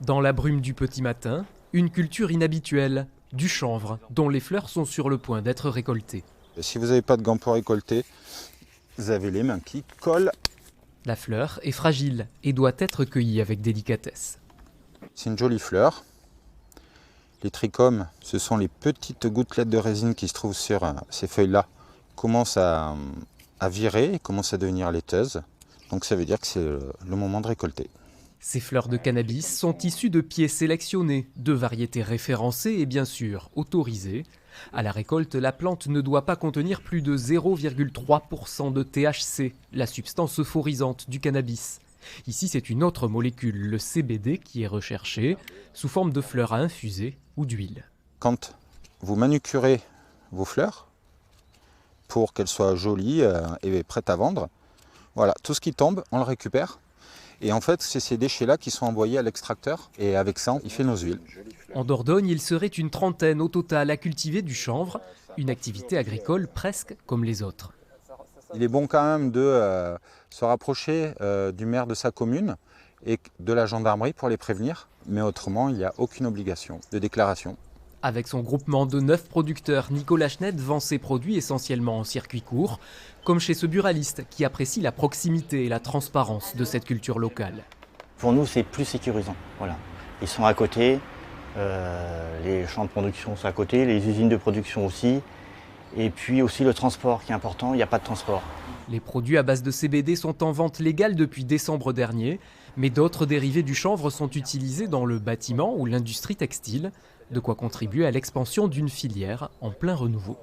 Dans la brume du petit matin, une culture inhabituelle, du chanvre, dont les fleurs sont sur le point d'être récoltées. Si vous n'avez pas de gants pour récolter, vous avez les mains qui collent. La fleur est fragile et doit être cueillie avec délicatesse. C'est une jolie fleur. Les trichomes, ce sont les petites gouttelettes de résine qui se trouvent sur ces feuilles-là, commencent à virer, commencent à devenir laiteuses. Donc ça veut dire que c'est le moment de récolter. Ces fleurs de cannabis sont issues de pieds sélectionnés, de variétés référencées et bien sûr autorisées. À la récolte, la plante ne doit pas contenir plus de 0,3% de THC, la substance euphorisante du cannabis. Ici, c'est une autre molécule, le CBD, qui est recherchée, sous forme de fleurs à infuser ou d'huile. Quand vous manucurez vos fleurs, pour qu'elles soient jolies et prêtes à vendre, voilà, tout ce qui tombe, on le récupère. Et en fait, c'est ces déchets-là qui sont envoyés à l'extracteur. Et avec ça, il fait nos huiles. En Dordogne, il serait une trentaine au total à cultiver du chanvre, une activité agricole presque comme les autres. Il est bon quand même de se rapprocher du maire de sa commune et de la gendarmerie pour les prévenir. Mais autrement, il n'y a aucune obligation de déclaration. Avec son groupement de 9 producteurs, Nicolas Schneid vend ses produits essentiellement en circuit court, comme chez ce buraliste qui apprécie la proximité et la transparence de cette culture locale. Pour nous, c'est plus sécurisant. Voilà. Ils sont à côté, les champs de production sont à côté, les usines de production aussi, et puis aussi le transport qui est important, il n'y a pas de transport. Les produits à base de CBD sont en vente légale depuis décembre dernier, mais d'autres dérivés du chanvre sont utilisés dans le bâtiment ou l'industrie textile, de quoi contribuer à l'expansion d'une filière en plein renouveau.